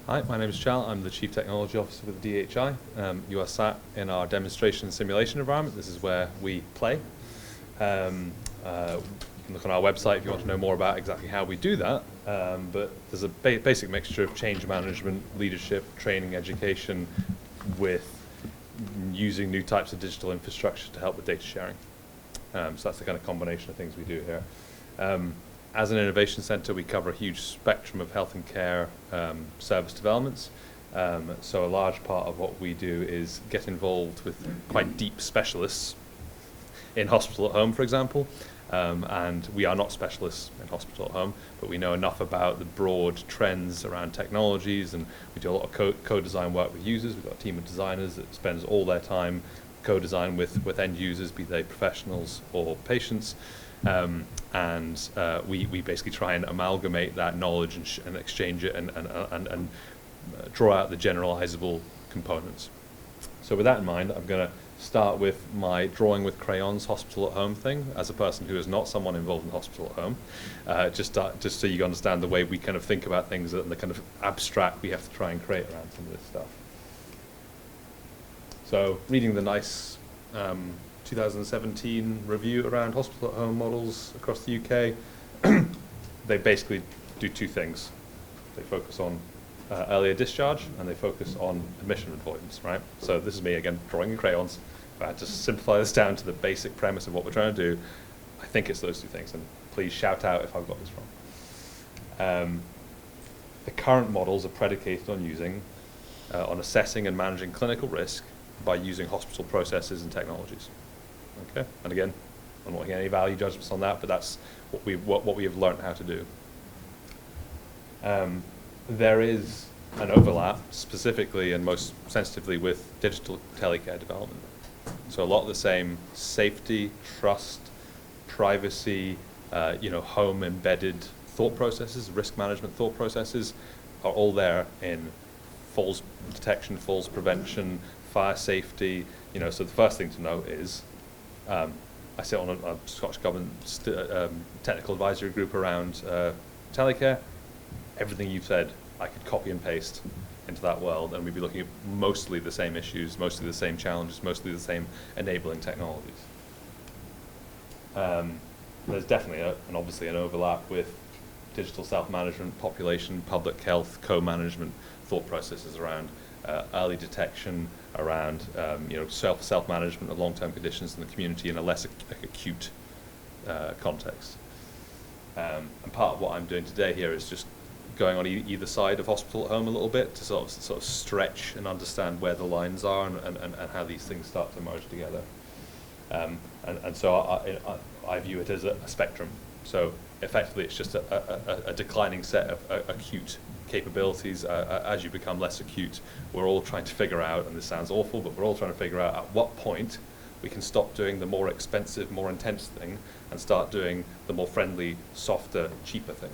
Hi, my name is Chal. I'm the Chief Technology Officer with DHI. You are sat in our demonstration simulation environment. This is where we play. You can look on our website if you want to know more about exactly how we do that. But there's a basic mixture of change management, leadership, training, education, with using new types of digital infrastructure to help with data sharing. So that's the kind of combination of things we do here. As an innovation center, we cover a huge spectrum of health and care service developments. So a large part of what we do is get involved with quite deep specialists in hospital at home, for example. And we are not specialists in hospital at home, but we know enough about the broad trends around technologies, and we do a lot of co-design work with users. We've got a team of designers that spends all their time co-design with end users, be they professionals or patients. We basically try and amalgamate that knowledge and exchange it and draw out the generalizable components. So with that in mind, I'm going to start with my drawing with crayons hospital at home thing as a person who is not someone involved in hospital at home, just so you understand the way we kind of think about things and the kind of abstract we have to try and create around some of this stuff. So reading the nice 2017 review around hospital at home models across the UK, they basically do two things. They focus on earlier discharge, and they focus on admission avoidance, right? So this is me, again, drawing in crayons. If I had to simplify this down to the basic premise of what we're trying to do, I think it's those two things, and please shout out if I've got this wrong. The current models are predicated on assessing and managing clinical risk by using hospital processes and technologies. Okay, and again, I'm not making any value judgments on that, but that's what we have learned how to do. There is an overlap, specifically and most sensitively, with digital telecare development. So a lot of the same safety, trust, privacy, home embedded thought processes, risk management thought processes are all there in falls detection, falls prevention, fire safety. So the first thing to note is I sit on a Scottish Government technical advisory group around telecare. Everything you've said, I could copy and paste into that world, and we'd be looking at mostly the same issues, mostly the same challenges, mostly the same enabling technologies. There's definitely obviously an overlap with digital self-management, population, public health, co-management thought processes around early detection, around self-management of long-term conditions in the community in a less acute context. And part of what I'm doing today here is just going on either side of hospital at home a little bit to sort of stretch and understand where the lines are and how these things start to merge together. So I view it as a spectrum. So effectively, it's just a declining set of acute capabilities. As you become less acute, we're all trying to figure out, and this sounds awful, but we're all trying to figure out at what point we can stop doing the more expensive, more intense thing and start doing the more friendly, softer, cheaper thing,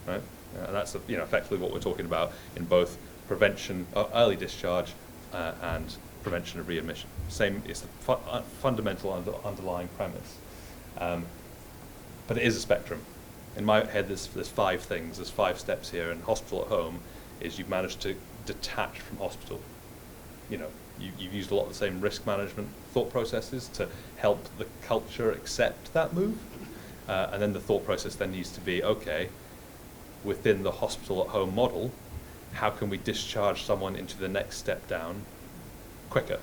right? And that's effectively what we're talking about in both prevention, early discharge, and prevention of readmission. It's a fundamental underlying premise, but it is a spectrum. In my head, there's 5 things. There's 5 steps here. And hospital at home is you've managed to detach from hospital. You've used a lot of the same risk management thought processes to help the culture accept that move, and then the thought process then needs to be, okay, within the hospital at home model, how can we discharge someone into the next step down quicker?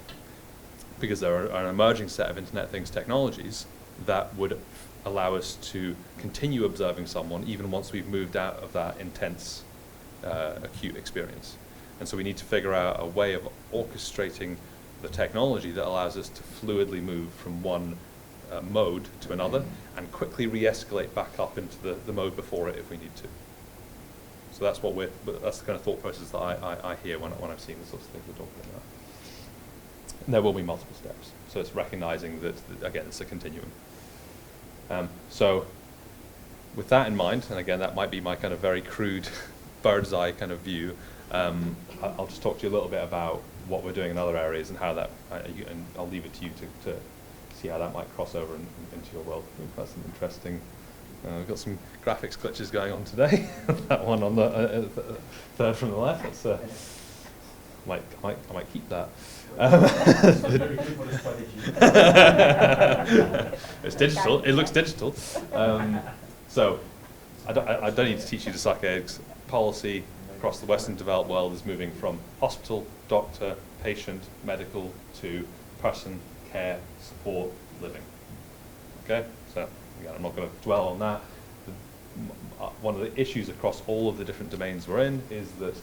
Because there are an emerging set of Internet of Things technologies that would allow us to continue observing someone even once we've moved out of that intense acute experience. And so we need to figure out a way of orchestrating the technology that allows us to fluidly move from one mode to another and quickly re-escalate back up into the mode before it if we need to. So that's that's the kind of thought process that I hear when I'm seeing the sorts of things we're talking about. And there will be multiple steps. So it's recognizing that, again, it's a continuum. So with that in mind, and again, that might be my kind of very crude bird's eye kind of view, I'll just talk to you a little bit about what we're doing in other areas and how that, and I'll leave it to you to see how that might cross over into your world. I think that's some interesting, we've got some graphics glitches going on today. That one on the third from the left. That's, I might keep that. It's digital. It looks digital. So I don't need to teach you to suck eggs. Policy across the Western developed world is moving from hospital, doctor, patient, medical to person, care, support, living. Okay? So again, I'm not going to dwell on that. One of the issues across all of the different domains we're in is that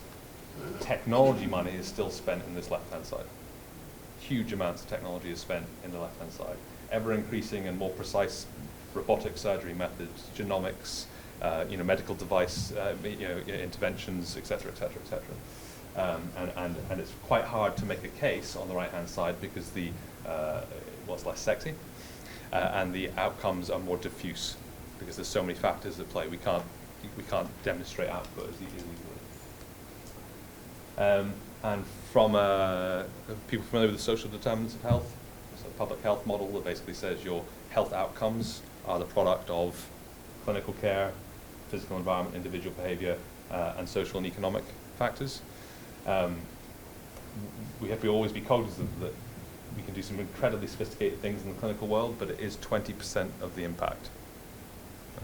technology money is still spent in this left-hand side. Huge amounts of technology is spent in the left-hand side. Ever-increasing and more precise robotic surgery methods, genomics, medical device, interventions, et cetera, et cetera, et cetera. And it's quite hard to make a case on the right-hand side because the what's less sexy, and the outcomes are more diffuse because there's so many factors at play. We can't demonstrate output as easily. And from people familiar with the social determinants of health, it's a public health model that basically says your health outcomes are the product of clinical care, physical environment, individual behavior, and social and economic factors. We have to always be cognizant that we can do some incredibly sophisticated things in the clinical world, but it is 20% of the impact.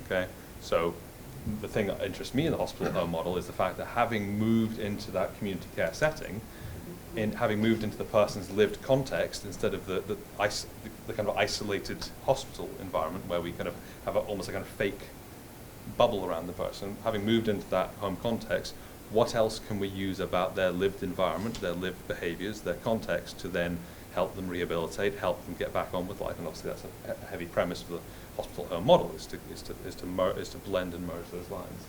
Okay, so the thing that interests me in the hospital home model is the fact that having moved into that community care setting, having moved into the person's lived context instead of the kind of isolated hospital environment where we kind of have almost a kind of fake bubble around the person, having moved into that home context, what else can we use about their lived environment, their lived behaviors, their context to then help them rehabilitate, help them get back on with life? And obviously that's a heavy premise for the hospital home model, is to blend and merge those lines.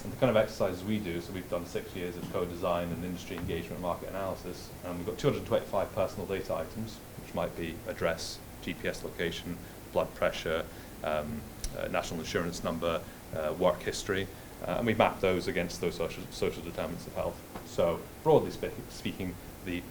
And the kind of exercises we do, so we've done 6 years of co-design and industry engagement, market analysis, and we've got 225 personal data items, which might be address, GPS location, blood pressure, national insurance number, work history, and we map those against those social determinants of health. So broadly speaking, the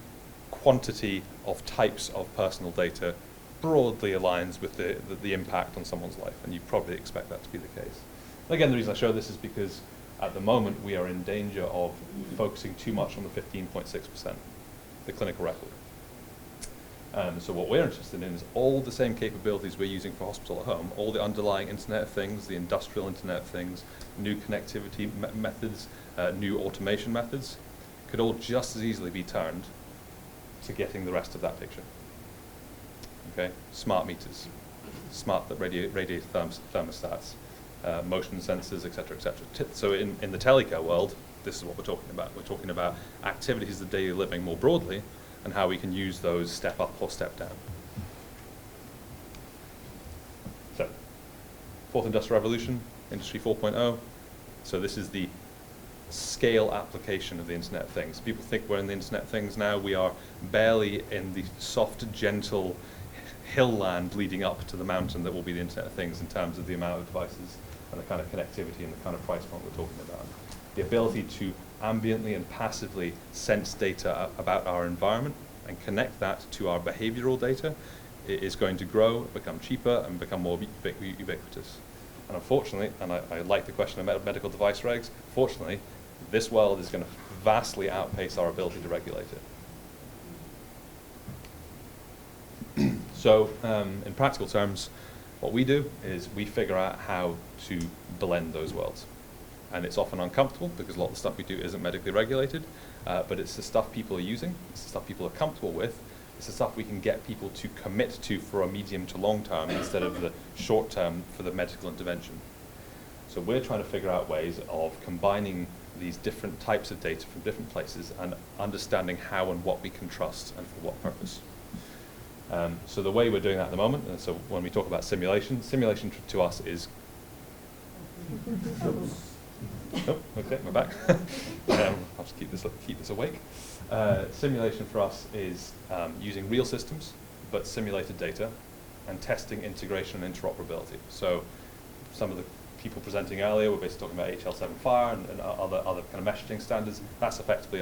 quantity of types of personal data broadly aligns with the impact on someone's life, and you probably expect that to be the case. And again, the reason I show this is because at the moment we are in danger of focusing too much on the 15.6%, the clinical record. So what we're interested in is all the same capabilities we're using for hospital at home, all the underlying Internet of Things, the industrial Internet of Things, new connectivity methods, new automation methods, could all just as easily be turned to getting the rest of that picture. Okay, smart meters, smart radiator thermostats, motion sensors, et cetera, et cetera. So in the telecare world, this is what we're talking about. We're talking about activities of daily living more broadly and how we can use those step up or step down. So, fourth industrial revolution, Industry 4.0. So this is the scale application of the Internet of Things. People think we're in the Internet of Things now. We are barely in the soft, gentle hill land leading up to the mountain that will be the Internet of Things in terms of the amount of devices and the kind of connectivity and the kind of price point we're talking about. The ability to ambiently and passively sense data about our environment and connect that to our behavioral data is going to grow, become cheaper, and become more ubiquitous. And unfortunately, and I like the question about medical device regs, fortunately, this world is going to vastly outpace our ability to regulate it. So, in practical terms, what we do is we figure out how to blend those worlds. And it's often uncomfortable because a lot of the stuff we do isn't medically regulated, but it's the stuff people are using, it's the stuff people are comfortable with, it's the stuff we can get people to commit to for a medium to long term instead of the short term for the medical intervention. So we're trying to figure out ways of combining these different types of data from different places and understanding how and what we can trust and for what purpose. So the way we're doing that at the moment, and so when we talk about simulation to us is... Oh, okay, we're back. I'll just keep this awake. Simulation for us is using real systems, but simulated data, and testing integration and interoperability. So some of the people presenting earlier were basically talking about HL7 Fire and other kind of messaging standards. That's effectively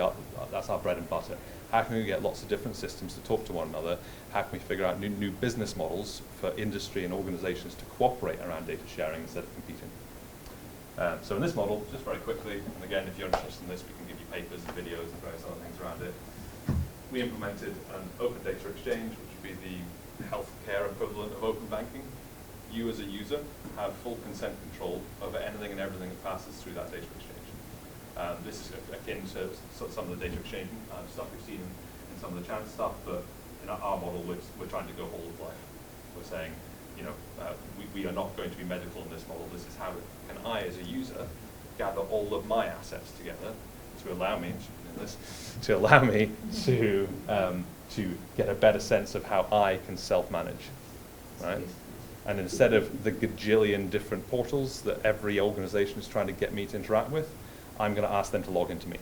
that's our bread and butter. How can we get lots of different systems to talk to one another? How can we figure out new business models for industry and organizations to cooperate around data sharing instead of competing? So in this model, just very quickly, and again, if you're interested in this, we can give you papers and videos and various other things around it. We implemented an open data exchange, which would be the healthcare equivalent of open banking. You as a user have full consent control over anything and everything that passes through that data exchange. This is akin to some of the data exchanging stuff we've seen in some of the chance stuff, but in our model, we're trying to go whole of life. We're saying, we are not going to be medical in this model. This is how can I, as a user, gather all of my assets together to allow me to get a better sense of how I can self-manage, right? And instead of the gajillion different portals that every organization is trying to get me to interact with, I'm going to ask them to log into me.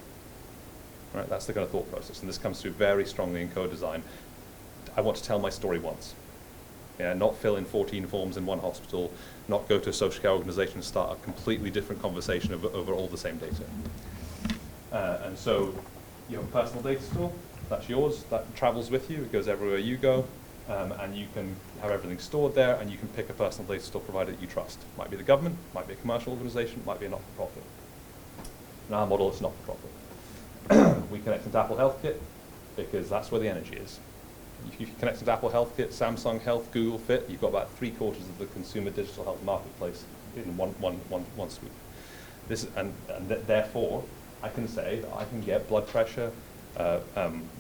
Right? That's the kind of thought process, and this comes through very strongly in code design. I want to tell my story once. Yeah, not fill in 14 forms in one hospital, not go to a social care organization and start a completely different conversation over all the same data. And so you have a personal data store, that's yours, that travels with you, it goes everywhere you go, and you can have everything stored there, and you can pick a personal data store provider that you trust. Might be the government, might be a commercial organization, might be a not-for-profit. In our model, it's not-for-profit. We connect into Apple HealthKit because that's where the energy is. If you connect into Apple HealthKit, Samsung Health, Google Fit, you've got about 3/4 of the consumer digital health marketplace in one swoop. Therefore, I can say that I can get blood pressure,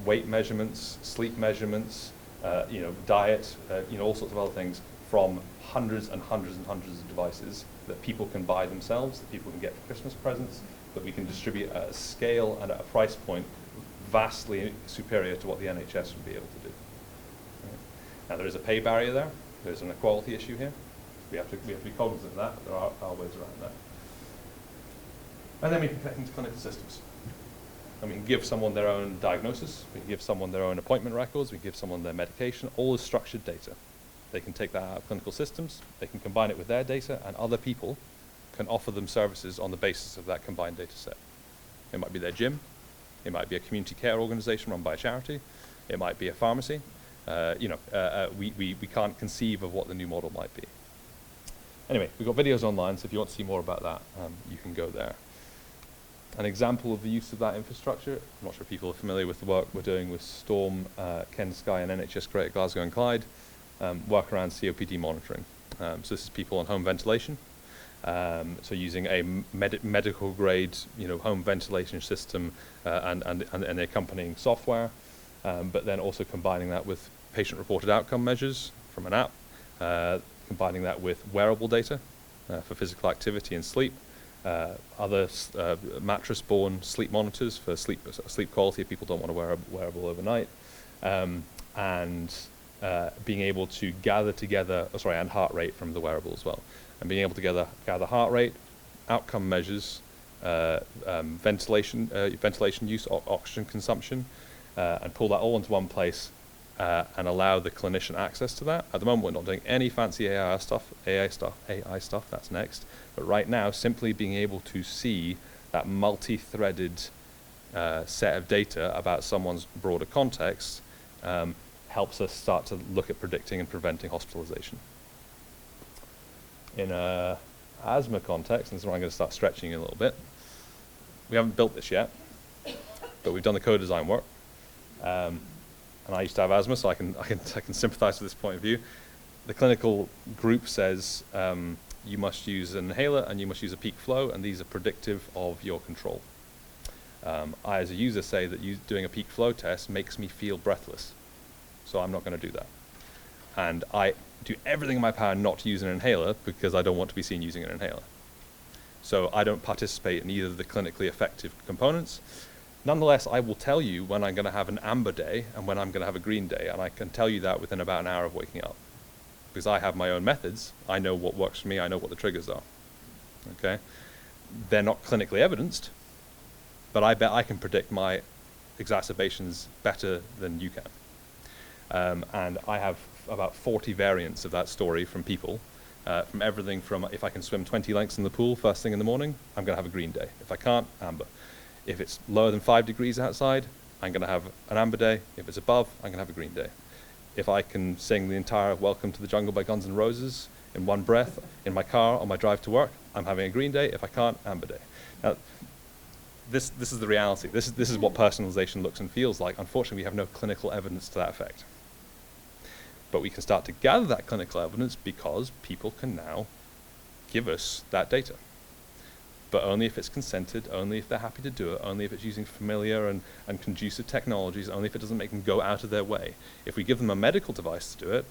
weight measurements, sleep measurements, diet, all sorts of other things from hundreds and hundreds and hundreds of devices that people can buy themselves, that people can get for Christmas presents, that we can distribute at a scale and at a price point vastly superior to what the NHS would be able to do. Right? Now there is a pay barrier there. There's an equality issue here. We have to be cognizant of that, but there are ways around that. And then we can connect into clinical systems. And we can give someone their own diagnosis, we can give someone their own appointment records, we can give someone their medication, all is structured data. They can take that out of clinical systems, they can combine it with their data, and other people can offer them services on the basis of that combined data set. It might be their gym, it might be a community care organization run by a charity, it might be a pharmacy. We can't conceive of what the new model might be. Anyway, we've got videos online, so if you want to see more about that, you can go there. An example of the use of that infrastructure, I'm not sure if people are familiar with the work we're doing with Storm, Ken Sky and NHS Greater Glasgow and Clyde, work around COPD monitoring. So this is people on home ventilation. So using a medical grade, home ventilation system and the accompanying software, but then also combining that with patient reported outcome measures from an app, combining that with wearable data for physical activity and sleep, other mattress-borne sleep monitors for sleep quality if people don't want to wear a wearable overnight, and being able to gather together, and heart rate from the wearable as well, and being able to gather heart rate, outcome measures, ventilation use, oxygen consumption, and pull that all into one place and allow the clinician access to that. At the moment, we're not doing any fancy AI stuff, that's next. But right now, simply being able to see that multi-threaded set of data about someone's broader context helps us start to look at predicting and preventing hospitalization. In an asthma context, and this is where I'm going to start stretching a little bit, we haven't built this yet, but we've done the co-design work. And I used to have asthma, so I can sympathize with this point of view. The clinical group says you must use an inhaler and you must use a peak flow, and these are predictive of your control. I, as a user, say that doing a peak flow test makes me feel breathless, so I'm not going to do that. And I do everything in my power not to use an inhaler because I don't want to be seen using an inhaler. So I don't participate in either of the clinically effective components. Nonetheless, I will tell you when I'm going to have an amber day and when I'm going to have a green day, and I can tell you that within about an hour of waking up. Because I have my own methods, I know what works for me, I know what the triggers are. Okay? They're not clinically evidenced, but I bet I can predict my exacerbations better than you can. And I have about 40 variants of that story from people, from everything from if I can swim 20 lengths in the pool first thing in the morning, I'm going to have a green day. If I can't, amber. If it's lower than 5 degrees outside, I'm going to have an amber day. If it's above, I'm going to have a green day. If I can sing the entire Welcome to the Jungle by Guns N' Roses in one breath in my car on my drive to work, I'm having a green day. If I can't, amber day. Now, this is the reality. This is what personalization looks and feels like. Unfortunately, we have no clinical evidence to that effect. But we can start to gather that clinical evidence because people can now give us that data. But only if it's consented, only if they're happy to do it, only if it's using familiar and conducive technologies, only if it doesn't make them go out of their way. If we give them a medical device to do it,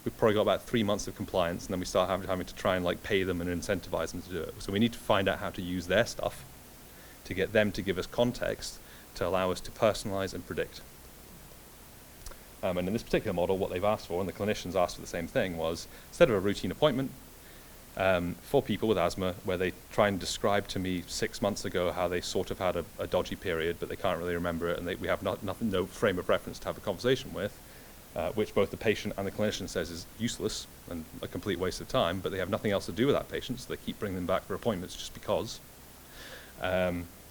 we've probably got about 3 months of compliance, and then we start having to try and like pay them and incentivize them to do it. So we need to find out how to use their stuff to get them to give us context to allow us to personalize and predict. And in this particular model, what they've asked for, and the clinicians asked for the same thing, was instead of a routine appointment for people with asthma, where they try and describe to me 6 months ago how they sort of had a dodgy period, but they can't really remember it, and we have no frame of reference to have a conversation with, which both the patient and the clinician says is useless and a complete waste of time, but they have nothing else to do with that patient, so they keep bringing them back for appointments just because.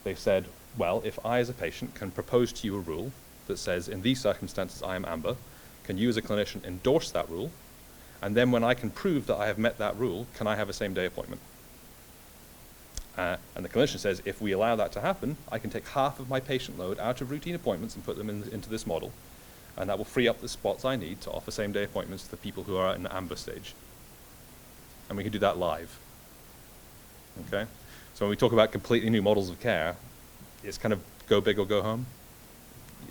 They've said, well, if I as a patient can propose to you a rule that says, in these circumstances I am amber, can you as a clinician endorse that rule? And then when I can prove that I have met that rule, can I have a same-day appointment? And the clinician says, if we allow that to happen, I can take half of my patient load out of routine appointments and put them into this model. And that will free up the spots I need to offer same-day appointments to the people who are in the amber stage. And we can do that live. Okay? So when we talk about completely new models of care, it's kind of go big or go home.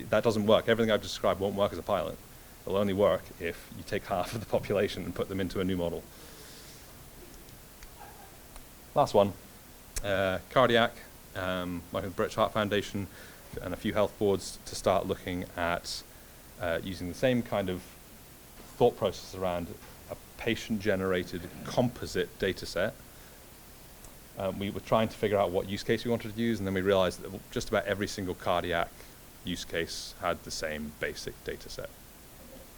That doesn't work. Everything I've described won't work as a pilot. It'll only work if you take half of the population and put them into a new model. Last one, cardiac, working with the British Heart Foundation and a few health boards to start looking at using the same kind of thought process around a patient-generated composite data set. We were trying to figure out what use case we wanted to use, and then we realized that just about every single cardiac use case had the same basic data set.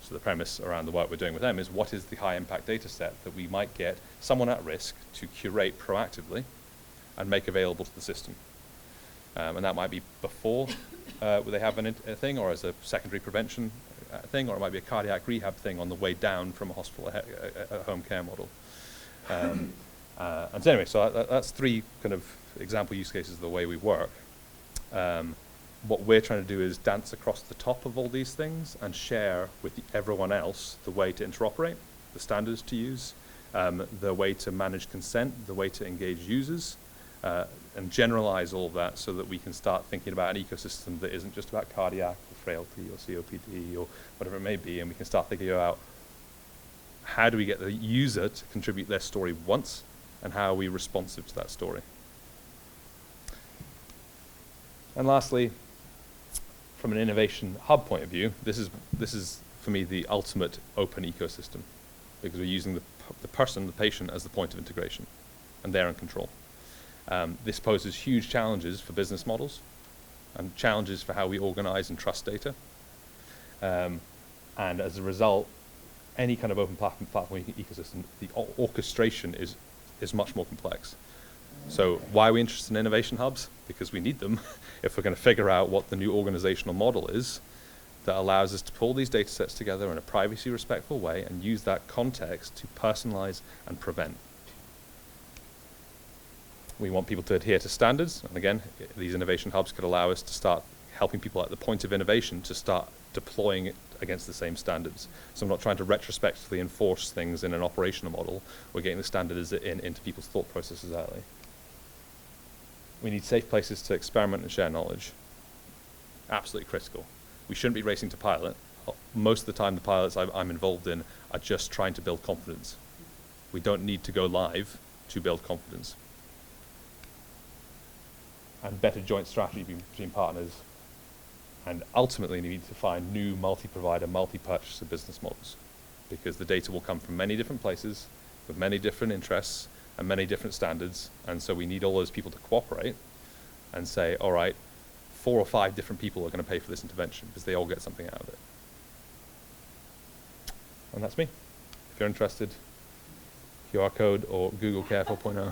So the premise around the work we're doing with them is, what is the high impact data set that we might get someone at risk to curate proactively and make available to the system? And that might be before they have a thing, or as a secondary prevention thing, or it might be a cardiac rehab thing on the way down from a hospital home care model. And so anyway, so that's 3 kind of example use cases of the way we work. What we're trying to do is dance across the top of all these things and share with everyone else the way to interoperate, the standards to use, the way to manage consent, the way to engage users, and generalize all of that so that we can start thinking about an ecosystem that isn't just about cardiac or frailty or COPD or whatever it may be, and we can start thinking about how do we get the user to contribute their story once, and how are we responsive to that story. And lastly, from an innovation hub point of view, this is for me the ultimate open ecosystem, because we're using the person, the patient, as the point of integration, and they're in control. This poses huge challenges for business models, and challenges for how we organize and trust data. And as a result, any kind of open platform ecosystem, the orchestration is much more complex. So why are we interested in innovation hubs? Because we need them if we're going to figure out what the new organizational model is that allows us to pull these data sets together in a privacy respectful way and use that context to personalize and prevent. We want people to adhere to standards, and again, these innovation hubs could allow us to start helping people at the point of innovation to start deploying it against the same standards. So I'm not trying to retrospectively enforce things in an operational model. We're getting the standards into people's thought processes early. We need safe places to experiment and share knowledge. Absolutely critical. We shouldn't be racing to pilot. Most of the time, the pilots I'm involved in are just trying to build confidence. We don't need to go live to build confidence. And better joint strategy between partners. And ultimately, we need to find new multi-provider, multi-purchaser business models, because the data will come from many different places with many different interests and many different standards. And so we need all those people to cooperate and say, all right, 4 or 5 different people are going to pay for this intervention because they all get something out of it. And that's me. If you're interested, QR code or Google Care 4.0.